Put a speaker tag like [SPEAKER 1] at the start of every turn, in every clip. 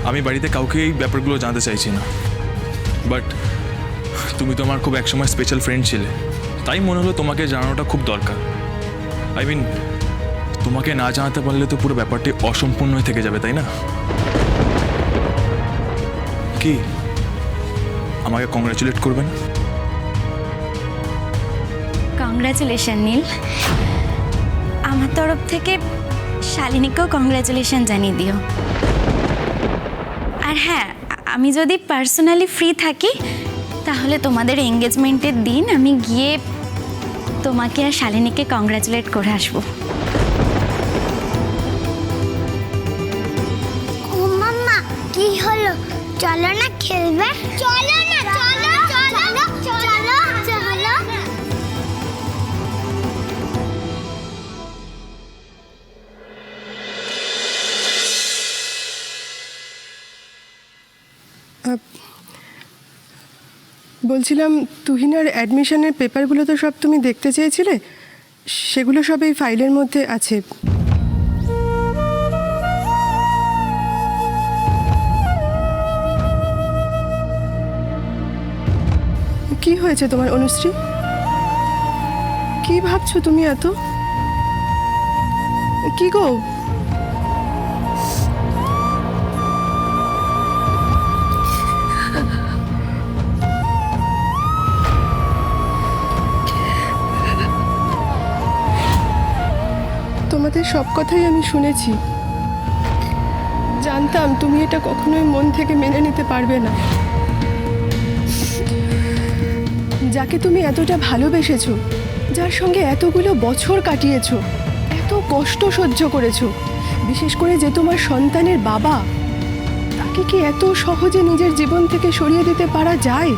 [SPEAKER 1] আমি বাড়িতে কাউকে এই ব্যাপারগুলো জানতে চাইছি না, বাট তুমি তো আমার খুব একসময় স্পেশাল ফ্রেন্ড ছিলে, তাই মনে হলো তোমাকে জানানোটা খুব দরকার। আই মিন, তোমাকে না জানাতে পারলে তো পুরো ব্যাপারটি অসম্পূর্ণ হয়ে থেকে যাবে, তাই না? কি আমাকে কংগ্রাচুলেট করবে না?
[SPEAKER 2] কংগ্রাচুলেশন নীল, আমার তরফ থেকে শালিনীকেও কংগ্রাচুলেশন জানিয়ে দিও। আর হ্যাঁ, আমি যদি পার্সোনালি ফ্রি থাকি তাহলে তোমাদের এঙ্গেজমেন্টের দিন আমি গিয়ে তোমাকে আর শালিনীকে কংগ্রাচুলেট করে আসবো।
[SPEAKER 3] ও মাম্মা, কি হলো? চলো না খেলবে? চলো না, চলো চলো চলো চলো।
[SPEAKER 4] বলছিলাম, তুহিনার অ্যাডমিশনের পেপারগুলো তো সব তুমি দেখতে চেয়েছিলে, সেগুলো সব এই ফাইলের মধ্যে আছে। কি হয়েছে তোমার অনুশ্রী? কি ভাবছো তুমি এত? কি গো? তোমাদের সব কথাই আমি শুনেছি, জানতাম তুমি এটা কখনোই মন থেকে মেনে নিতে পারবে না। যাকে তুমি এতটা ভালোবেসেছো, যার সঙ্গে এতগুলো বছর কাটিয়েছো, এত কষ্ট সহ্য করেছো, বিশেষ করে যে তোমার সন্তানের বাবা, তাকে কি এত সহজে নিজের জীবন থেকে সরিয়ে দিতে পারা যায়?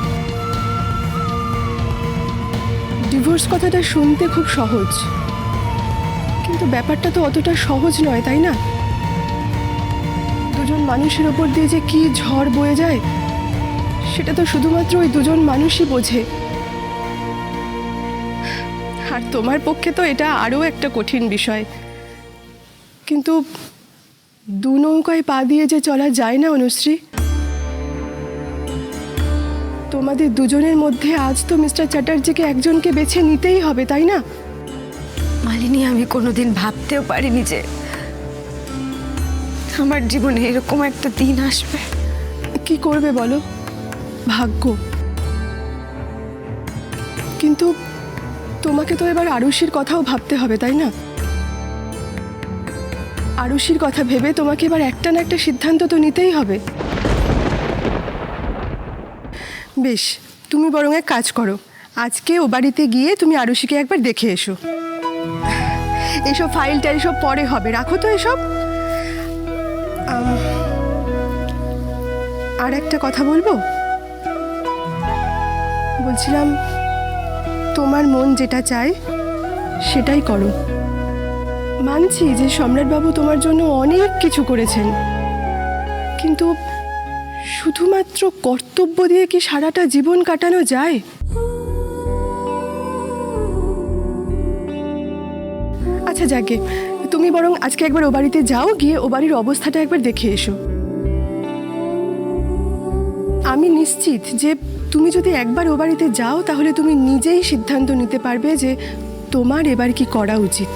[SPEAKER 4] ডিভোর্স কথাটা শুনতে খুব সহজ, কিন্তু ব্যাপারটা তো অতটা সহজ নয়, তাই না? দুজন মানুষের ওপর দিয়ে যে কি ঝড় বয়ে যায় সেটা তো শুধুমাত্র ওই দুজন মানুষই বোঝে। আর তোমার পক্ষে তো এটা আরও একটা কঠিন বিষয়। কিন্তু দু নৌকায় পা দিয়ে যে চলা যায় না অনুশ্রী। তোমাদের দুজনের মধ্যে আজ তো মিস্টার চ্যাটার্জিকে একজনকে বেছে নিতেই হবে, তাই না?
[SPEAKER 5] মালিনী, আমি কোনোদিন ভাবতেও পারিনি যে আমার জীবনে এরকম একটা দিন আসবে।
[SPEAKER 4] কি করবে বলো, ভাগ্য। কিন্তু তোমাকে তো এবার আরুষির কথাও ভাবতে হবে, তাই না? আরুষির কথা ভেবে তোমাকে এবার একটা না একটা সিদ্ধান্ত তো নিতেই হবে। বেশ, তুমি বরং এক কাজ করো, আজকে ও বাড়িতে গিয়ে তুমি আরুষিকে একবার দেখে এসো। এইসব ফাইলটা এসব পরে হবে, রাখো তো এসব। আর একটা কথা বলবো, বলছিলাম তোমার মন যেটা চায় সেটাই করো। মানছি যে সম্রাটবাবু তোমার জন্য অনেক কিছু করেছেন, কিন্তু শুধুমাত্র কর্তব্য দিয়ে কি সারাটা জীবন কাটানো যায়? আচ্ছা যাকে, তুমি বরং আজকে একবার ও বাড়িতে যাও, গিয়ে ও বাড়ির অবস্থাটা একবার দেখে এসো। আমি নিশ্চিত যে তুমি যদি একবার ও বাড়িতে যাও তাহলে তুমি নিজেই সিদ্ধান্ত নিতে পারবে যে তোমার এবার কি করা উচিত।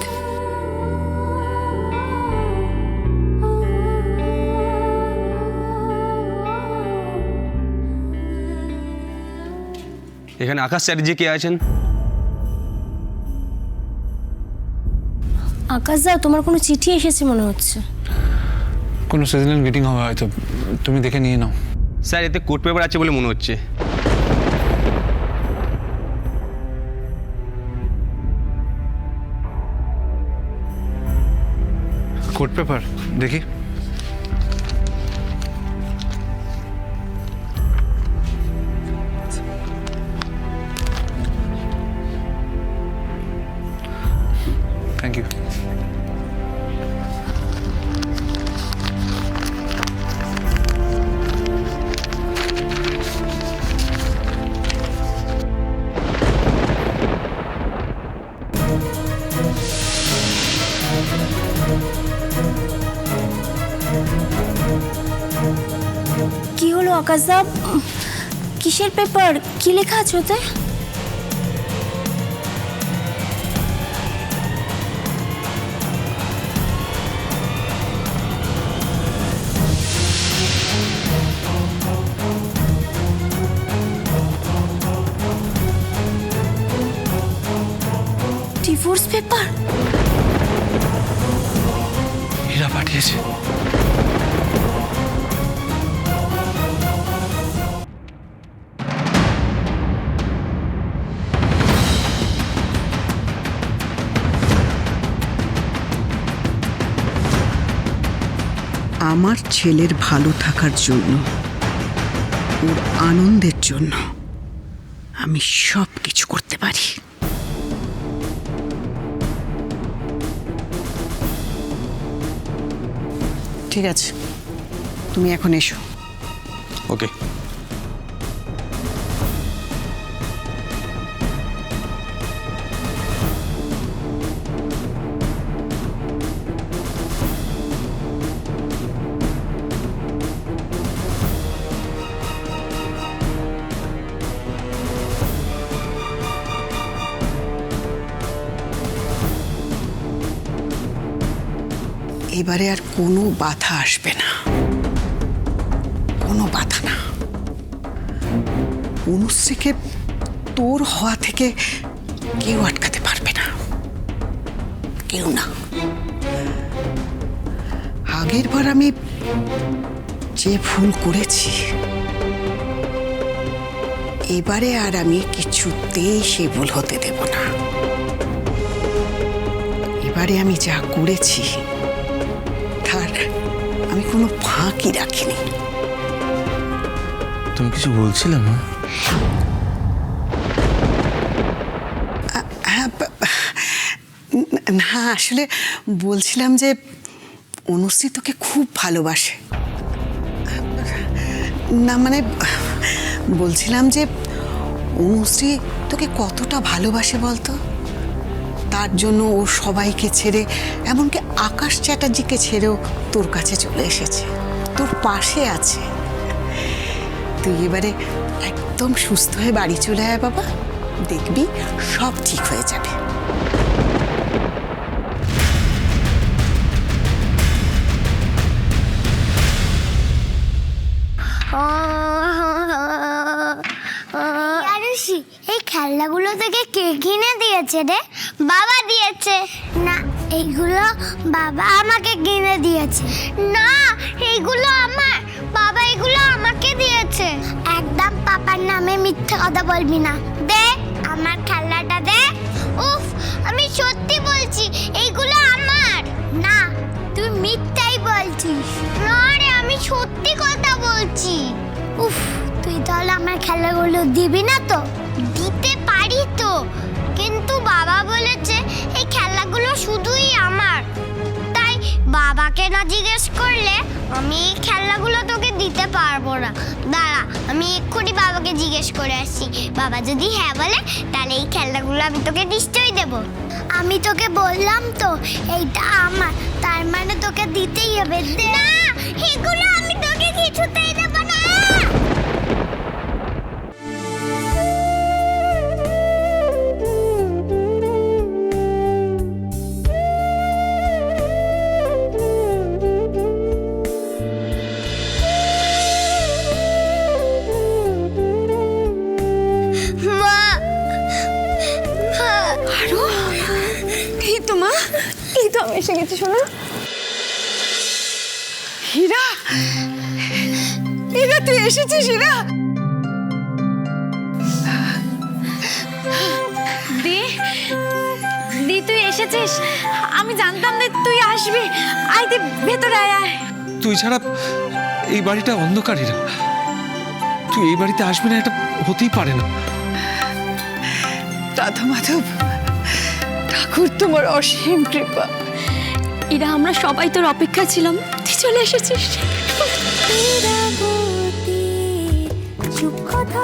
[SPEAKER 6] এখানে আকাশ চ্যাটার্জি কে আছেন?
[SPEAKER 7] আকাশ দা, তোমার কোনো চিঠি এসেছে মনে হচ্ছে।
[SPEAKER 8] কোনো সিজনাল মিটিং হবে হয়তো, তুমি দেখে নিয়ে নাও।
[SPEAKER 6] স্যার, এতে কোর্ট পেপার আছে বলে মনে হচ্ছে।
[SPEAKER 8] কোর্ট পেপার দেখি। Thank you.
[SPEAKER 7] আকাশদা, কিসের পেপার, কি লেখা আছে ওতে? Divorce paper?
[SPEAKER 1] এরা পাঠিয়েছে।
[SPEAKER 9] আমার ছেলের ভালো থাকার জন্য, ওর আনন্দের জন্য আমি সব কিছু করতে পারি। ঠিক আছে, তুমি এখন এসো।
[SPEAKER 6] ওকে।
[SPEAKER 9] এবারে আর কোনো বাধা আসবে না, কোনো বাধা না। অনুশ্রীকে তোর হওয়া থেকে কেউ আটকাতে পারবে না, কেউ না। আগের বার আমি যে ভুল করেছি, এবারে আর আমি কিছুতেই সে ভুল হতে দেব না। এবারে আমি যা করেছি তার আমি কোনো ফাঁকই রাখিনি।
[SPEAKER 1] তুমি কিছু বলছিলে মা?
[SPEAKER 9] হ্যাঁ, না আসলে বলছিলাম যে অনুশ্রী তোকে খুব ভালোবাসে। না মানে বলছিলাম যে অনুশ্রী তোকে কতটা ভালোবাসে বলতো। তার জন্য ও সবাইকে ছেড়ে, এমনকি আকাশ চ্যাটার্জিকে ছেড়েও তোর কাছে চলে এসেছে, তোর পাশে আছে। তুই এবারে একদম সুস্থ হয়ে বাড়ি চলে আয় বাবা, দেখবি সব ঠিক হয়ে যাবে।
[SPEAKER 3] আরুষি, এই খেলনাগুলো থেকে কে কিনে দিয়েছে রে? বাবা দিয়েছে। না, এইগুলো বাবা আমাকে কিনে দিয়েছে। না, এইগুলো আমার। বাবা এগুলো আমাকে দিয়েছে। একদম পাপার নামে মিথ্যা কথা বলবি না। দে আমার খেলনাটা দে। উফ, আমি সত্যি বলছি এইগুলো আমার। না, তুই মিথ্যাই বলছিস। না রে, আমি সত্যি কথা বলছি। উফ, তুই তাহলে আমার খেলাগুলো দিবি না তো? দিতে পারি তো, কিন্তু বাবা বলেছে এই খেলাগুলো শুধুই আমার। তাই বাবাকে না জিজ্ঞেস করলে আমি এই খেলাগুলো তোকে দিতে পারবো না। দাঁড়া, আমি এক্ষুনি বাবাকে জিজ্ঞেস করে আসছি। বাবা যদি হ্যাঁ বলে তাহলে এই খেলনাগুলো আমি তোকে নিশ্চয়ই দেব। আমি তোকে বললাম তো এইটা আমার, তার মানে তোকে দিতেই হবে। না, এগুলো আমি তোকে কিছুতেই দেব না।
[SPEAKER 5] এই তো আমি এসে গেছি শোনা।
[SPEAKER 9] হীরা, হীরা তুই এসেছিস? হীরা,
[SPEAKER 2] দি দি তুই এসেছিস? আমি জানতাম না তুই আসবি। আয় দি, ভেতরে আয় আয়।
[SPEAKER 8] তুই ছাড়া এই বাড়িটা অন্ধকার হীরা। তুই এই বাড়িতে আসবি না, এটা হতেই পারে না।
[SPEAKER 5] রাধা মাধব ঠাকুর, তোমার অসীম কৃপা।
[SPEAKER 7] এরা আমরা সবাই তোর অপেক্ষা ছিলাম, তুই চলে এসেছিস।
[SPEAKER 3] চুপ কথা